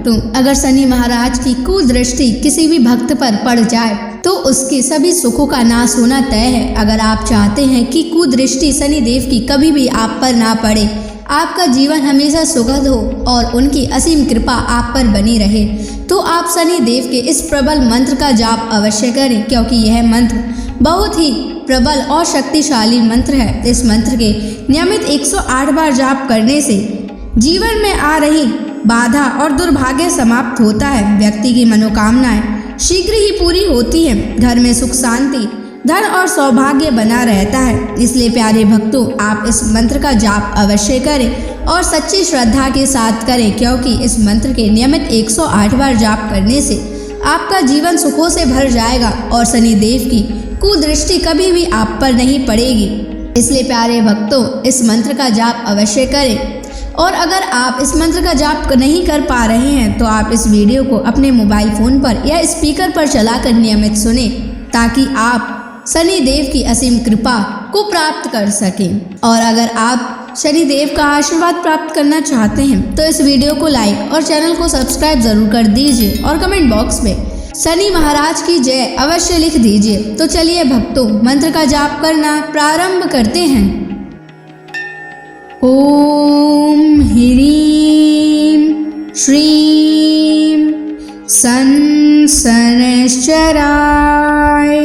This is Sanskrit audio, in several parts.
भक्तों, अगर शनि महाराज की कुदृष्टि किसी भी भक्त पर पड़ जाए तो उसके सभी सुखों का नाश होना तय है। अगर आप चाहते हैं कि कुदृष्टि शनि देव की कभी भी आप पर ना पड़े, आपका जीवन हमेशा सुखद हो और उनकी असीम कृपा आप पर बनी रहे, तो आप शनि देव के इस प्रबल मंत्र का जाप अवश्य करें, क्योंकि यह मंत्र बहुत ही प्रबल और शक्तिशाली मंत्र है। इस मंत्र के नियमित 108 बार जाप करने से जीवन में आ रही बाधा और दुर्भाग्य समाप्त होता है। व्यक्ति की मनोकामनाएं शीघ्र ही पूरी होती हैं। घर में सुख शांति, धन और सौभाग्य बना रहता है। इसलिए प्यारे भक्तों, आप इस मंत्र का जाप अवश्य करें और सच्ची श्रद्धा के साथ करें, क्योंकि इस मंत्र के नियमित 108 बार जाप करने से आपका जीवन सुखों से भर जाएगा और शनि देव की कुदृष्टि कभी भी आप पर नहीं पड़ेगी। इसलिए प्यारे भक्तों, इस मंत्र का जाप अवश्य करें। और अगर आप इस मंत्र का जाप नहीं कर पा रहे हैं तो आप इस वीडियो को अपने मोबाइल फोन पर या स्पीकर पर चलाकर नियमित सुनें, ताकि आप शनि देव की असीम कृपा को प्राप्त कर सकें। और अगर आप शनि देव का आशीर्वाद प्राप्त करना चाहते हैं तो इस वीडियो को लाइक और चैनल को सब्सक्राइब जरूर कर दीजिए और कमेंट बॉक्स में शनि महाराज की जय अवश्य लिख दीजिए। तो चलिए भक्तों, मंत्र का जाप करना प्रारंभ करते हैं। ओम ह्रीं श्रीं शनैश्चराय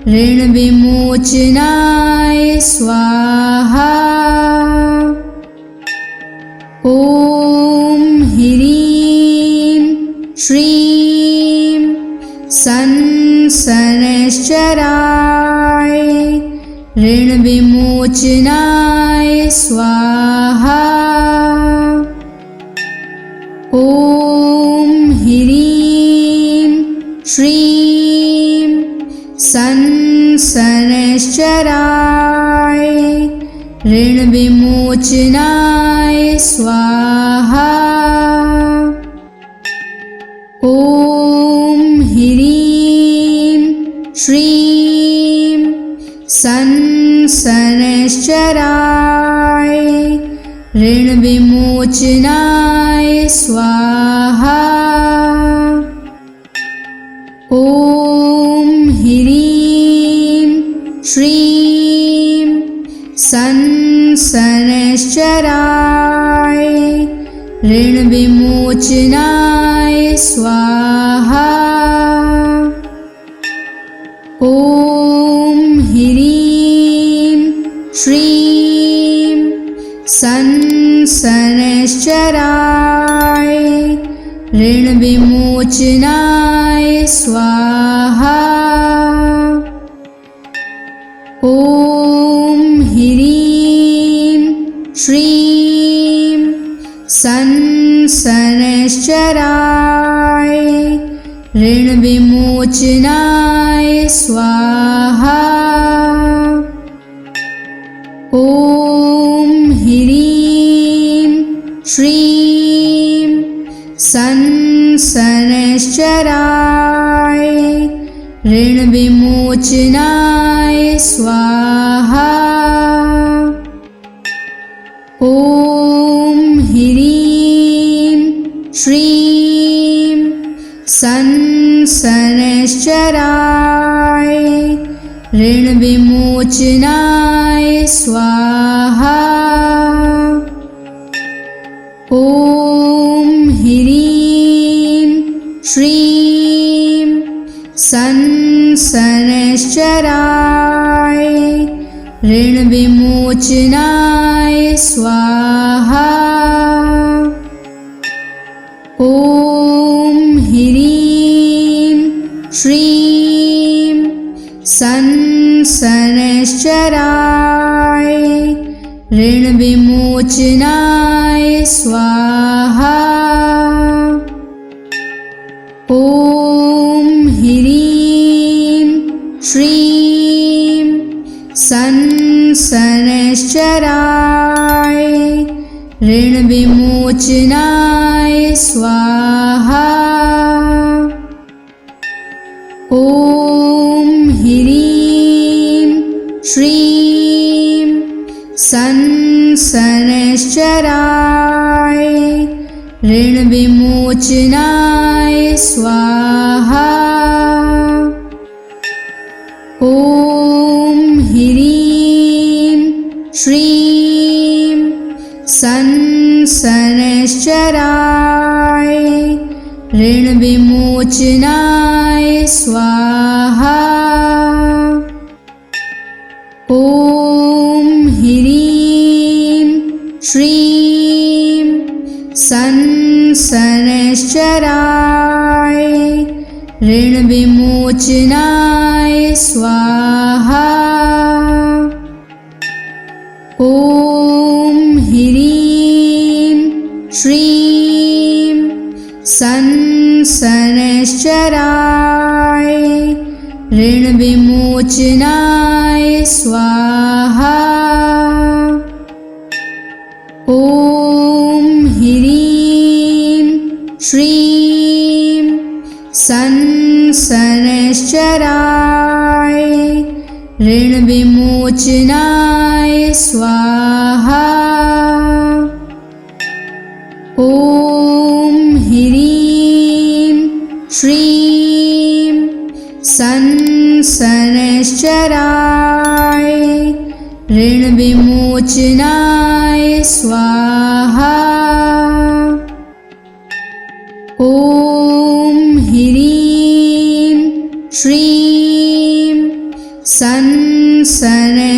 ऋण विमोचनाय स्वाहा। ओम ह्रीं श्रीं शनैश्चराय ऋण विमोचनाय स्वाहा। ओम ह्रीं श्रीं शनैश्चराय ऋण विमोचनाय स्वाहा। ओम ह्रीं श्रीं शनैश्चराय ऋण विमोचनाय स्वाहा। ओम ह्रीं श्रीं शनैश्चराय ऋण विमोचनाय स्वाहा। ओम ह्रीं श्रीं शनैश्चराय ऋण विमोचनाय स्वाहा। ओम ह्रीं श्रीं शनैश्चराय ऋण विमोचनाय स्वाहा। ओम ह्रीं श्रीं शनैश्चराय ऋण विमोचनाय स्वाहा। ओम ह्रीं श्रीं शनैश्चराय ऋण विमोचनाय स्वाहा। ओम ह्रीं श्रीं शनैश्चराय ऋण विमोचनाय स्वाहा। ओम ह्रीं श्रीं शनैश्चराय ऋण विमोचनाय स्वाहा। ओम ह्रीं श्रीं शनैश्चराय ऋण विमोचनाय स्वाहा। ओम ह्रीं श्रीं शनैश्चराय ऋण विमोचनाय विमोचनाय स्वाहा। ॐ ह्रीं श्रीं शनैश्चराय ऋणविमोचनाय स्वाहा। ॐ ह्रीं श्रीं शनैश्चराय ऋणविमोचनाय स्वाहा। ॐ ह्रीं श्रीं शनैश्चराय ऋणविमोचनाय स्वाहा। ॐ ह्रीं श्रीं शनैश्चराय ऋणविमोचनाय स्वाहा। ॐ ह्रीं श्रीं शनैश्चराय ऋणविमोचनाय स्वाहा। ॐ ह्रीं श्रीं शनैश्चराय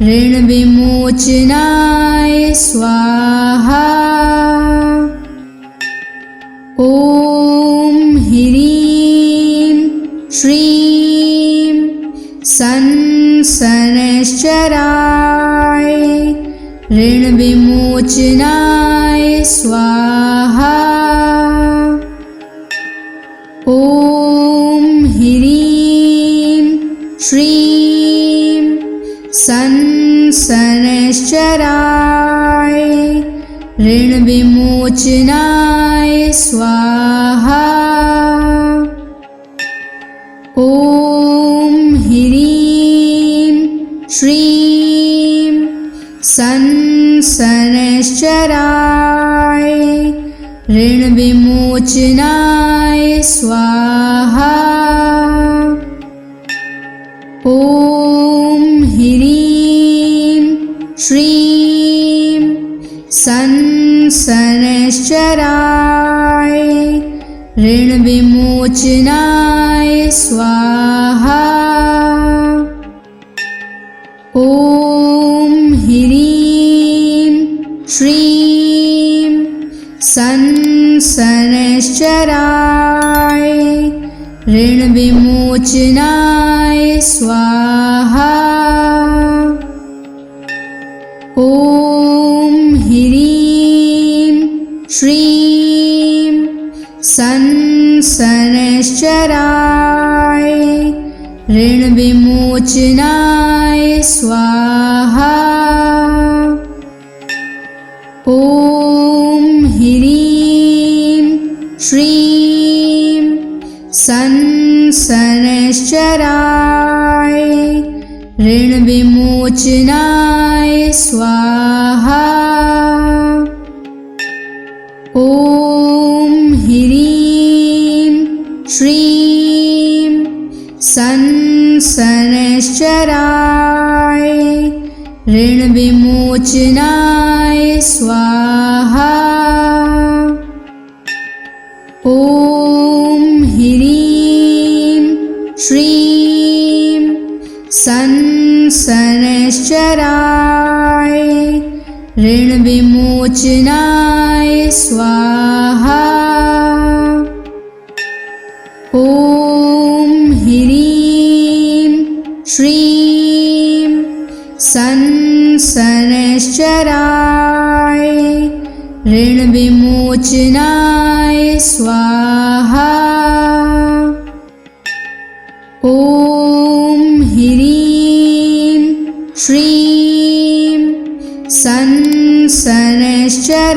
ऋणविमोचनाय स्वाहा। ॐ ह्रीं श्रीं शनैश्चराय ऋणविमोचनाय स्वाहा। ॐ ह्रीं श्रीं शनैश्चराय ऋणविमोचनाय स्वाहा। ॐ ह्रीं श्रीं शनैश्चराय ऋणविमोचनाय स्वाहा। ॐ ह्रीं श्रीं शनैश्चराय ऋणविमोचनाय स्वाहा। ॐ ह्रीं श्रीं शनैश्चराय ऋणविमोचनाय स्वाहा। ॐ ह्रीं श्रीं शनैश्चराय ऋणविमोचनाय स्वाहा। ॐ ह्रीं श्रीं शनैश्चराय ऋणविमोचनाय स्वाहा। ॐ ह्रीं श्रीं शनैश्चराय ऋणविमोचनाय स्वाहा। ॐ ह्रीं श्रीं शनैश्चराय ऋणविमोचनाय स्वाहा। ॐ ह्रीं श्रीं शनैश्चराय ऋणविमोचनाय स्वाहा। ॐ ह्रीं श्रीं शनैश्चराय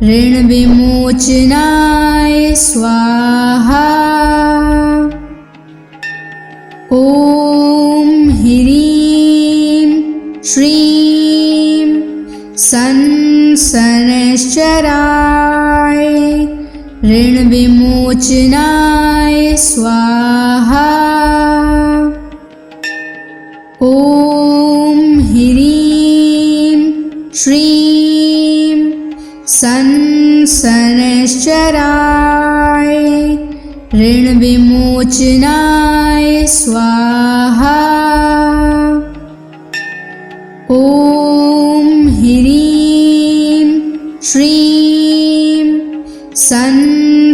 ऋणविमोचनाय स्वाहा। ॐ ह्रीं श्रीं शनैश्चराय शनैश्चराय ऋणविमोचनाय स्वाहा। ॐ ह्रीं श्रीं शनैश्चराय ऋणविमोचनाय स्वाहा। ॐ ह्रीं श्रीं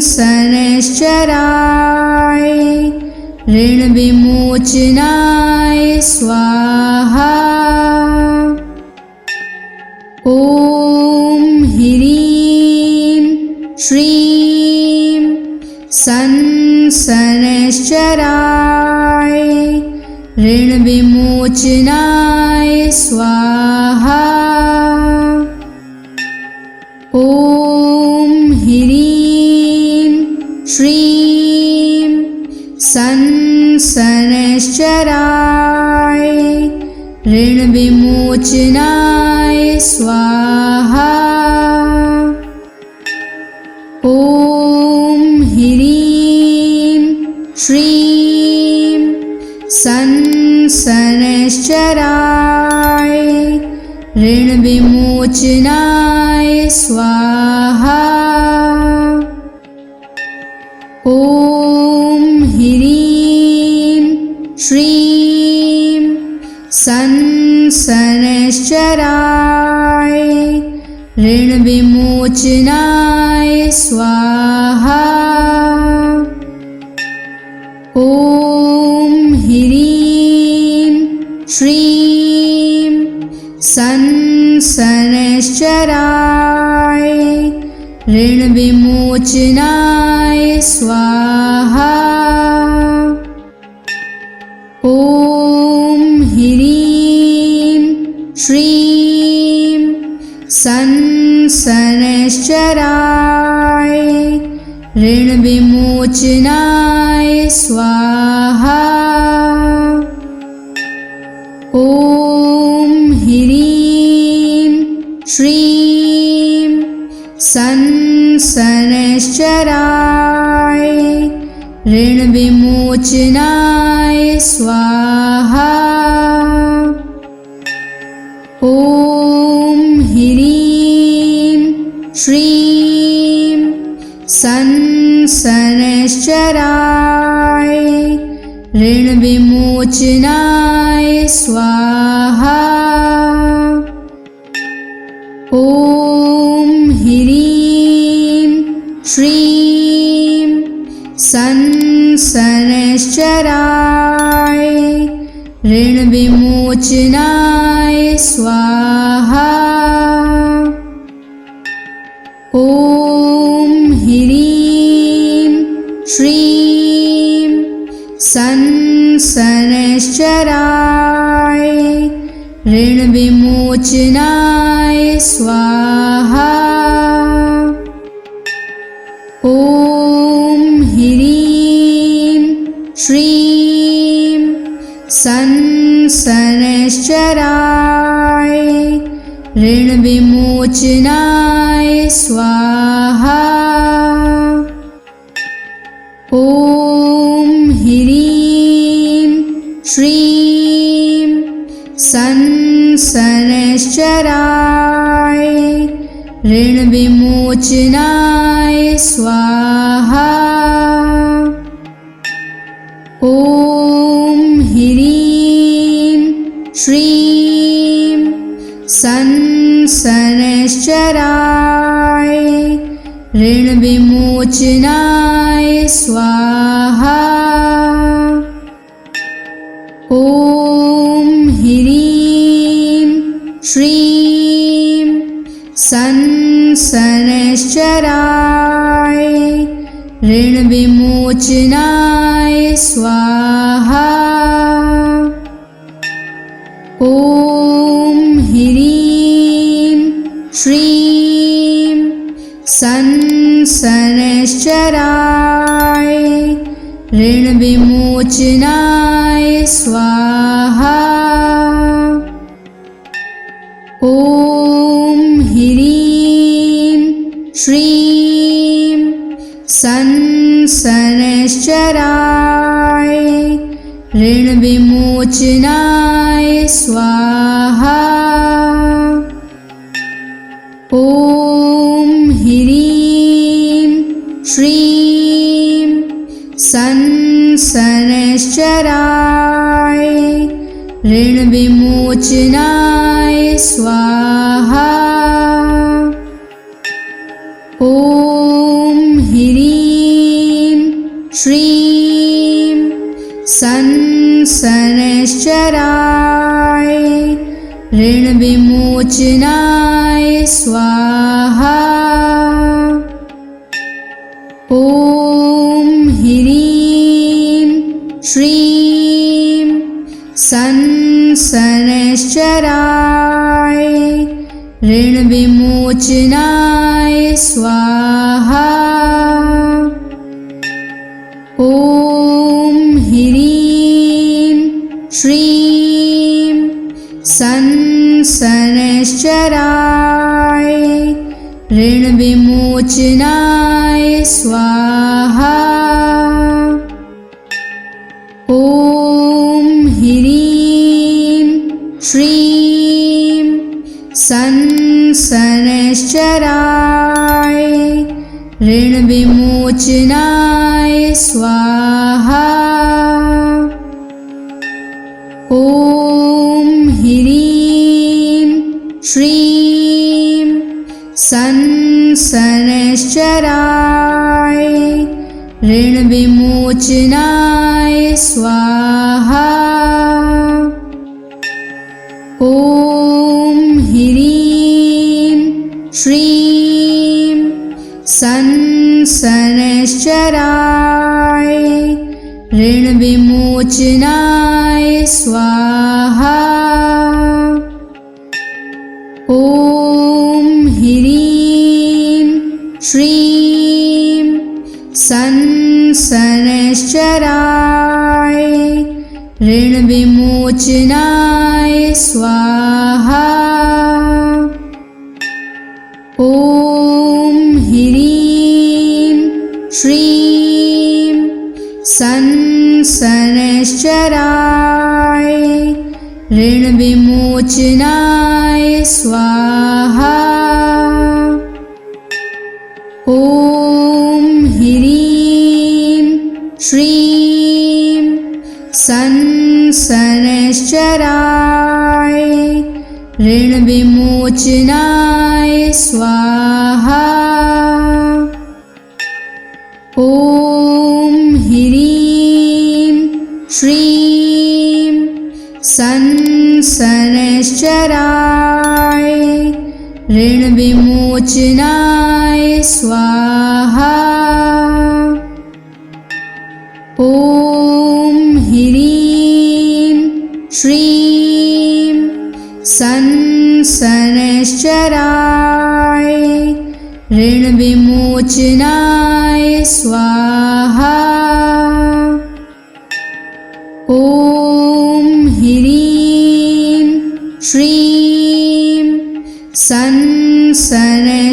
शनैश्चराय ऋणविमोचनाय स्वाहा। ॐ ह्रीं श्रीं शनैश्चराय ऋणविमोचनाय स्वाहा। ॐ ह्रीं श्रीं शनैश्चराय ऋणविमोचनाय स्वाहा। ॐ ह्रीं श्रीं शनैश्चराय ऋणविमोचनाय स्वाहा। ॐ ह्रीं श्रीं शनैश्चराय ऋणविमोचनाय स्वाहा। ॐ ह्रीं श्रीं शनैश्चराय ऋणविमोचनाय स्वाहा। ॐ ह्रीं श्रीं शनैश्चराय ऋणविमोचनाय स्वाहा। ॐ ह्रीं श्रीं शनैश्चराय ऋणविमोचनाय स्वाहा। ॐ ह्रीं श्रीं शनैश्चराय ऋणविमोचनाय स्वाहा। ॐ ह्रीं श्रीं शनैश्चराय ऋणविमोचनाय स्वाहा। ॐ ह्रीं श्रीं शनैश्चराय ऋणविमोचनाय स्वाहा। ॐ ह्रीं श्रीं शनैश्चराय ऋणविमोचनाय स्वाहा। ॐ ह्रीं श्रीं शनैश्चराय ऋणविमोचनाय स्वाहा। ॐ ह्रीं श्रीं शनैश्चराय ऋणविमोचनाय स्वाहा। ॐ ह्रीं श्रीं शनैश्चराय ऋणविमोचनाय स्वाहा। ॐ ह्रीं श्रीं शनैश्चराय ऋणविमोचनाय स्वाहा। ॐ ह्रीं ऋण विमोचनाय स्वाहा। ॐ ह्रीं श्रीं शनैश्चराय ऋण विमोचनाय स्वाहा। ॐ ह्रीं श्रीं शनैश्चराय ऋण विमोचनाय स्वाहा। ॐ ह्रीं श्रीं शनैश्चराय ऋण विमोचनाय स्वाहा। ॐ ह्रीं श्रीं शनैश्चराय ऋण विमोचनाय स्वाहा। ॐ ह्रीं श्रीं शनैश्चराय ऋण विमोचनाय स्वाहा। ॐ ह्रीं श्रीं शनैश्चराय ऋण विमोचनाय स्वाहा। ॐ ह्रीं श्रीं शनैश्चराय ऋण विमोचनाय स्वाहा। ॐ ह्रीं श्रीं शनैश्चराय ऋण विमोचनाय स्वाहा। ॐ ह्रीं श्रीं शनैश्चराय ऋण विमोचनाय स्वाहा। ॐ ह्रीं श्रीं शनैश्चराय ऋण विमोचनाय स्वाहा। ॐ ह्रीं श्रीं शनैश्चराय ऋण विमोचनाय स्वाहा। ॐ ह्रीं श्रीं शनैश्चराय ऋण विमोचनाय स्वाहा। ॐ ह्रीं श्रीं शनैश्चराय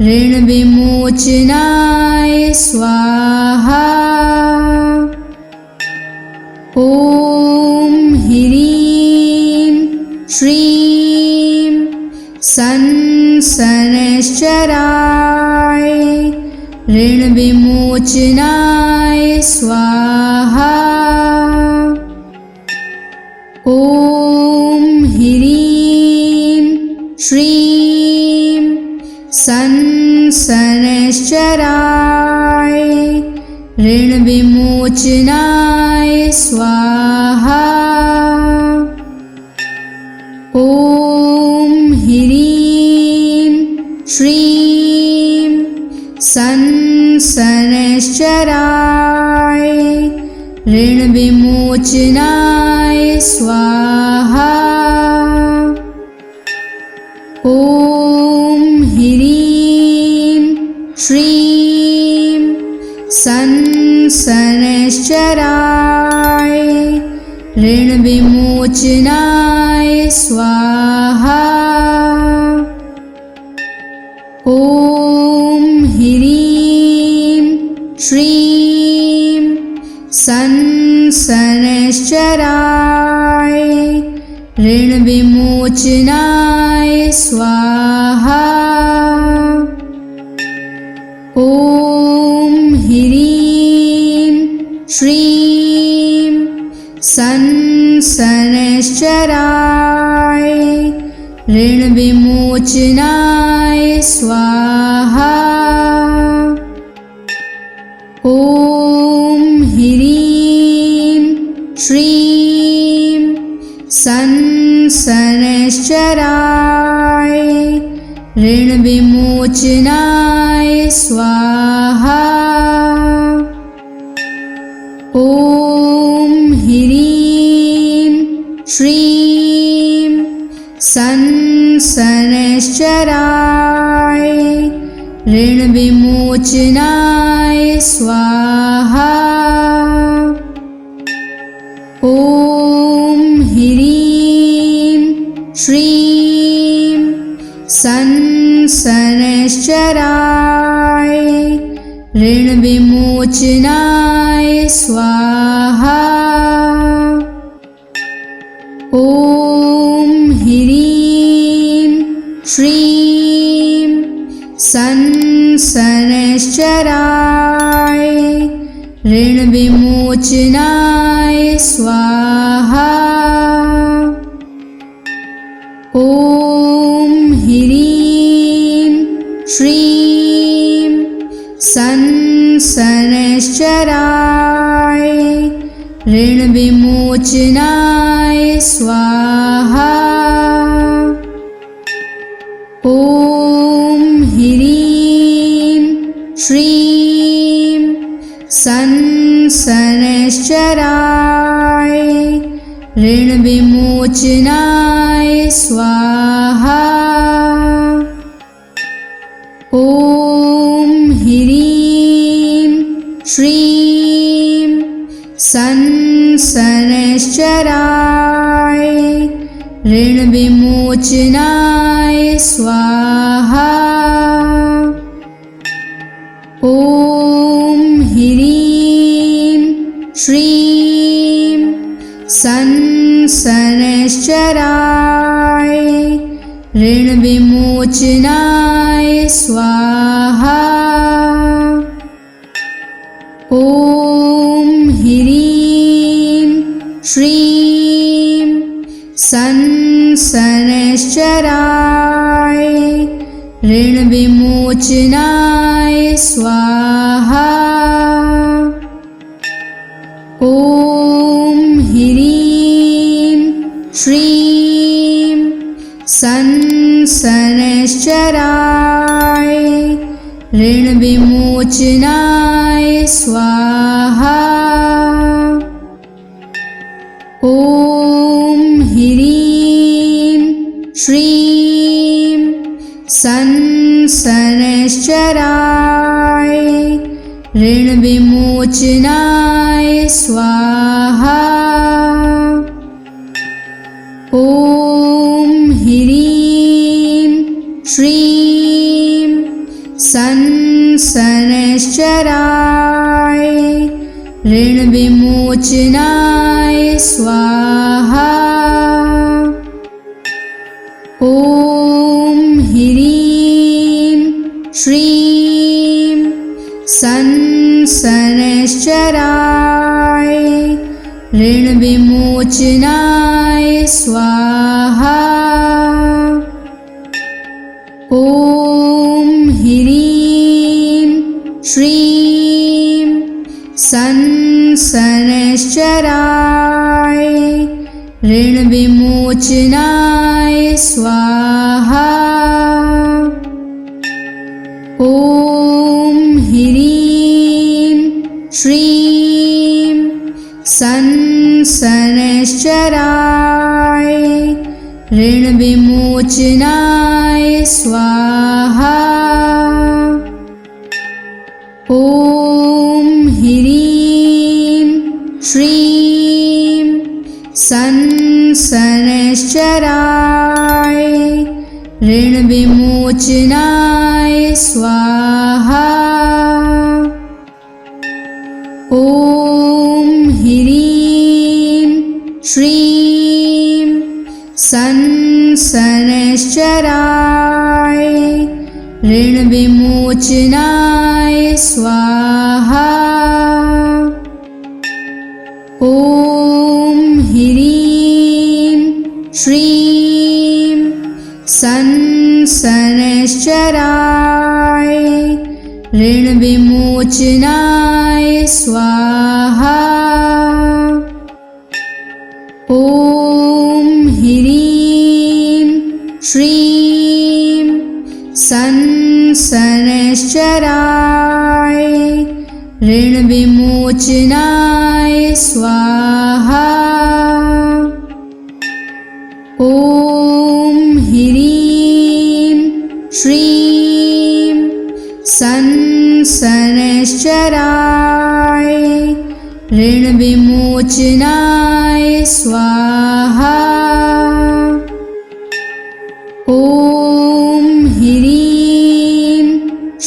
ऋण विमोचनाय स्वाहा। ॐ ह्रीं श्रीं शनैश्चराय ऋण विमोचनाय स्वाहा। ॐ ह्रीं श्रीं शनैश्चराय ऋण विमोचनाय स्वाहा। ॐ ह्रीं श्रीं शनैश्चराय ऋण विमोचनाय स्वाहा। ॐ ह्रीं श्रीं शनैश्चराय ऋण विमोचनाय स्वाहा। ॐ ह्रीं श्रीं संसनश्चराय ऋणविमोचनाय स्वाहा। ॐ ह्रीं श्रीं संसनश्चराय ऋणविमोचनाय स्वाहा। ॐ ह्रीं श्रीं संसनश्चराय ऋणविमोचनाय स्वाहा। ॐ ह्रीं श्रीं संसनश्चराय ऋणविमोचनाय स्वाहा। ॐ ह्रीं श्रीं संसनश्चराय ऋणविमोचनाय स्वाहा। ॐ ह्रीं श्रीं संसनश्चराय ऋणविमोचनाय स्वाहा। ॐ ह्रीं श्रीं संसनश्चराय ऋणविमोचनाय स्वाहा। ॐ ह्रीं श्रीं संसनश्चराय ऋणविमोचनाय स्वाहा। ॐ ह्रीं श्रीं संसनश्चराय ऋणविमोचनाय स्वाहा। ॐ ह्रीं श्रीं संसनश्चराय ऋणविमोचनाय स्वाहा। ॐ ह्रीं श्रीं संसनश्चराय ऋणविमोचनाय स्वाहा। ॐ ह्रीं श्रीं संसनश्चराय ऋणविमोचनाय स्वाहा। ॐ ह्रीं श्रीं संसनश्चराय ऋणविमोचनाय स्वाहा। ॐ ह्रीं श्रीं संसनश्चराय ऋणविमोचनाय स्वाहा। ॐ ह्रीं श्रीं संसनश्चराय ऋणविमोचनाय स्वाहा। ॐ ह्रीं श्रीं संसनश्चराय ऋणविमोचनाय स्वाहा। ॐ ह्रीं श्रीं संसनश्चराय ऋणविमोचनाय स्वाहा। ॐ ह्रीं श्रीं संसनश्चराय ऋणविमोचनाय स्वाहा। ॐ शनैश्चराय ऋणविमोचनाय स्वाहा। ॐ ह्रीं श्रीं शनैश्चराय ऋणविमोचनाय स्वाहा। ॐ ह्रीं श्रीं शनैश्चराय ऋणविमोचनाय स्वाहा। ॐ ह्रीं श्रीं शनैश्चराय ऋणविमोचनाय स्वाहा। ॐ ह्रीं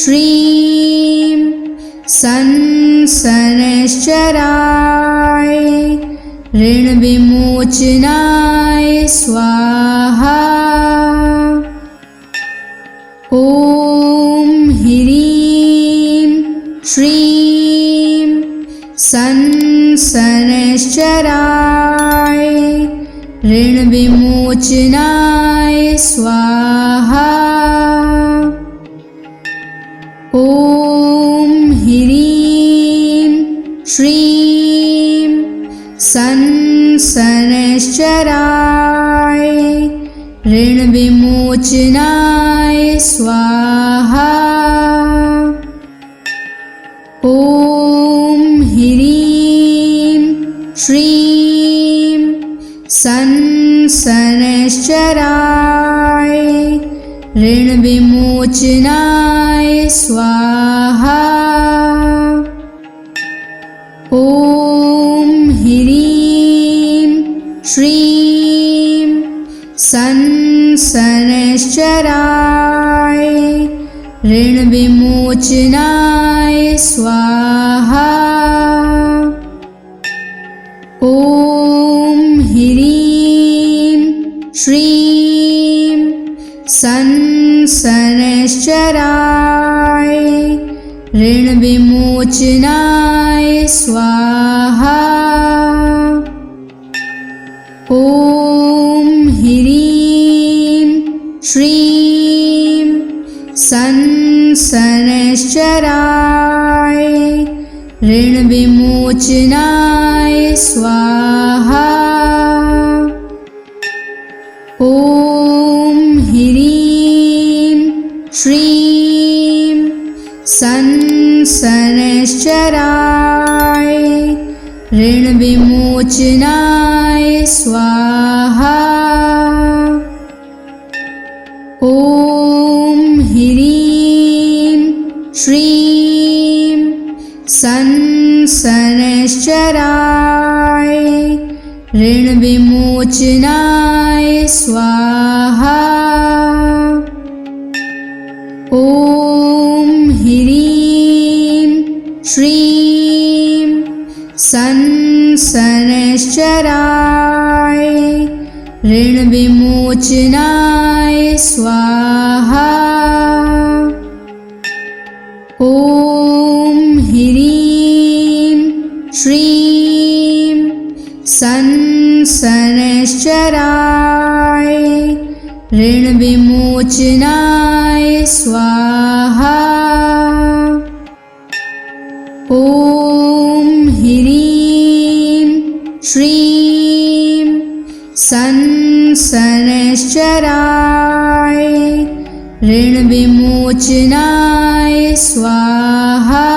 श्रीं शनैश्चराय ऋणविमोचनाय स्वाहा। ॐ ह्रीं श्रीं शनैश्चराय ऋणविमोचनाय स्वाहा। ॐ ह्रीं श्रीं शनैश्चराय ऋणविमोचनाय स्वाहा। ॐ ह्रीं श्रीं शनैश्चराय ऋणविमोचनाय स्वाहा। ॐ ह्रीं श्रीं शनैश्चराय ऋणविमोचनाय स्वाहा। ॐ ह्रीं श्रीं शनैश्चराय ऋणविमोचनाय स्वाहा। ॐ ह्रीं श्रीं शनैश्चराय ऋणविमोचनाय स्वाहा। ॐ ह्रीं श्रीं शनैश्चराय ऋणविमोचनाय स्वाहा। ॐ ह्रीं श्रीं शनैश्चराय ऋणविमोचनाय स्वाहा। ॐ ह्रीं श्रीं शनैश्चराय ऋणविमोचनाय स्वाहा। ॐ ह्रीं श्रीं शनैश्चराय ऋणविमोचनाय स्वाहा। ॐ ह्रीं श्रीं शनैश्चराय ऋणविमोचनाय स्वाहा।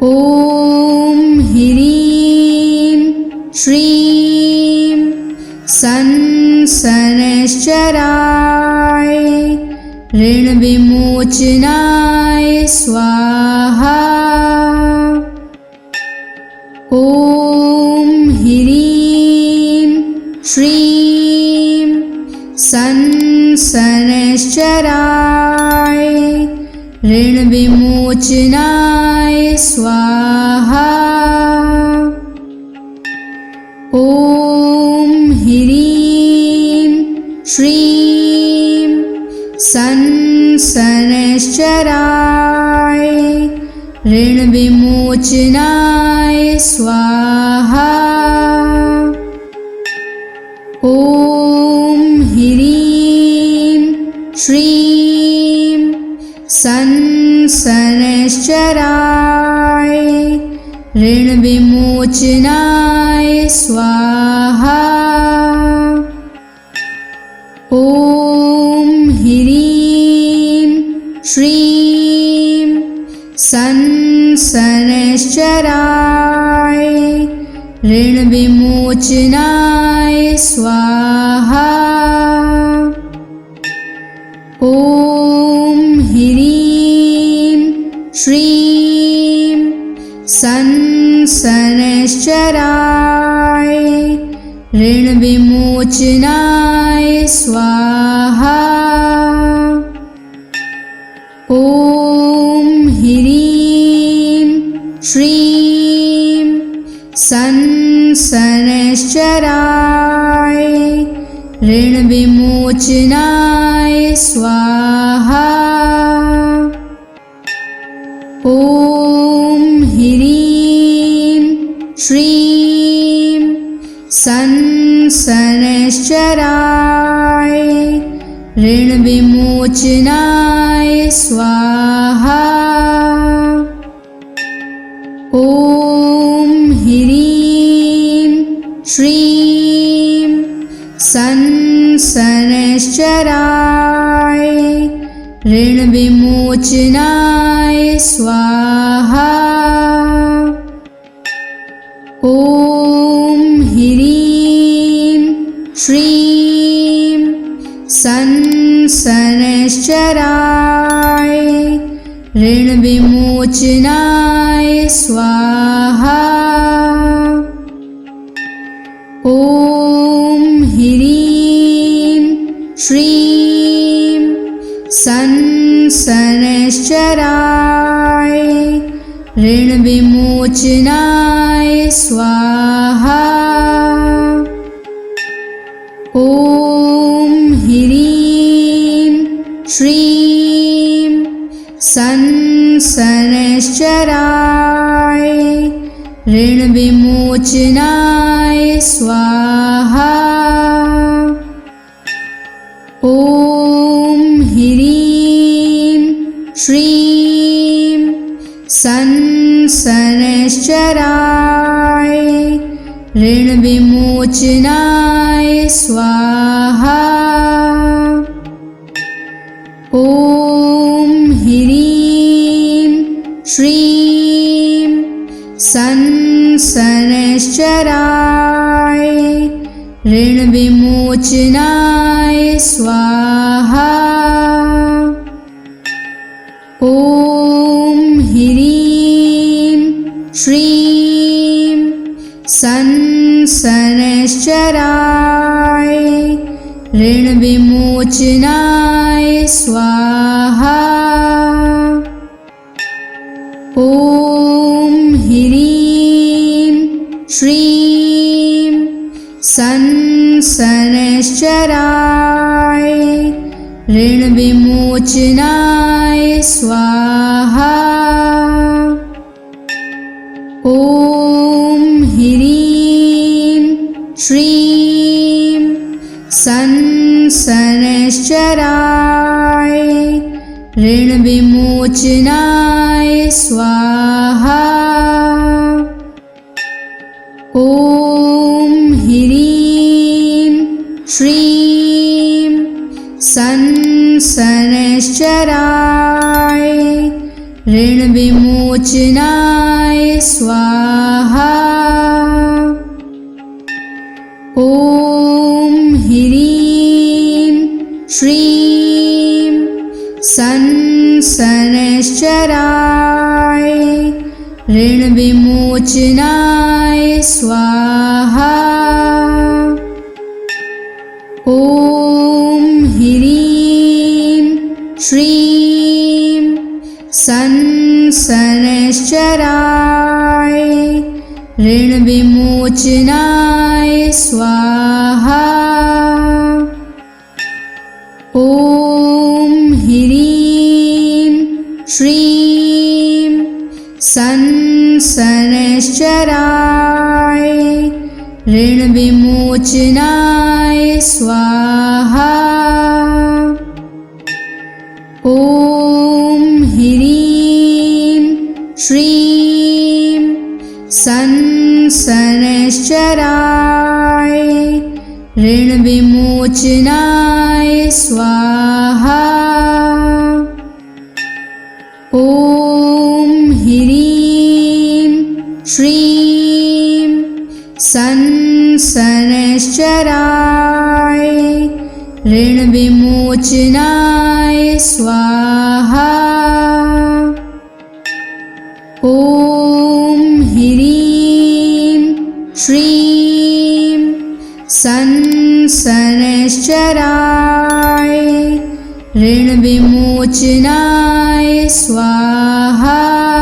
ॐ ह्रीं श्रीं शनैश्चराय ऋणविमोचनाय स्वाहा। ॐ ह्रीं श्रीं शनैश्चराय ऋणविमोचनाय स्वाहा। ॐ ह्रीं ऋणविमोचनाय स्वाहा। ॐ ह्रीं श्रीं संसनश्चराय ऋणविमोचनाय स्वाहा। ॐ ह्रीं श्रीं संसनश्चराय ऋणविमोचनाय स्वाहा। ॐ ह्रीं श्रीं संसनश्चराय ऋणविमोचनाय स्वाहा। ॐ ह्रीं श्रीं संसनश्चराय ऋणविमोचनाय स्वाहा। ॐ ह्रीं श्रीं संसनश्चराय ऋणविमोचनाय स्वाहा। ॐ ह्रीं श्रीं संसनश्चराय ऋणविमोचनाय स्वाहा। ॐ ह्रीं श्रीं संसनश्चराय ऋणविमोचनाय स्वाहा। ॐ ह्रीं श्रीं संसनश्चराय ऋणविमोचनाय स्वाहा। ॐ ह्रीं श्रीं संसनश्चराय ऋणविमोचनाय स्वाहा। ॐ ह्रीं श्रीं संसनश्चराय ऋणविमोचनाय स्वाहा। ॐ ह्रीं श्रीं संसनश्चराय ऋणविमोचनाय स्वाहा। ॐ ह्रीं श्रीं संसनश्चराय ऋणविमोचनाय स्वाहा। ॐ ह्रीं श्रीं संसनश्चराय ऋणविमोचनाय स्वाहा। ॐ ह्रीं श्रीं संसनश्चराय ऋणविमोचनाय स्वाहा। ॐ ह्रीं श्रीं संसनश्चराय ऋणविमोचनाय स्वाहा। ॐ ह्रीं श्रीं संसनश्चराय ऋणविमोचनाय स्वाहा। ॐ ह्रीं श्रीं संसनश्चराय ऋणविमोचनाय स्वाहा। ॐ ह्रीं श्रीं संसनश्चराय संसनश्चराय ऋणविमोचनाय स्वाहा। ॐ ह्रीं श्रीं संसनश्चराय ऋणविमोचनाय स्वाहा। ॐ ह्रीं श्रीं संसनश्चराय ऋणविमोचनाय स्वाहा। ॐ ह्रीं श्रीं संसनश्चराय ऋणविमोचनाय स्वाहा।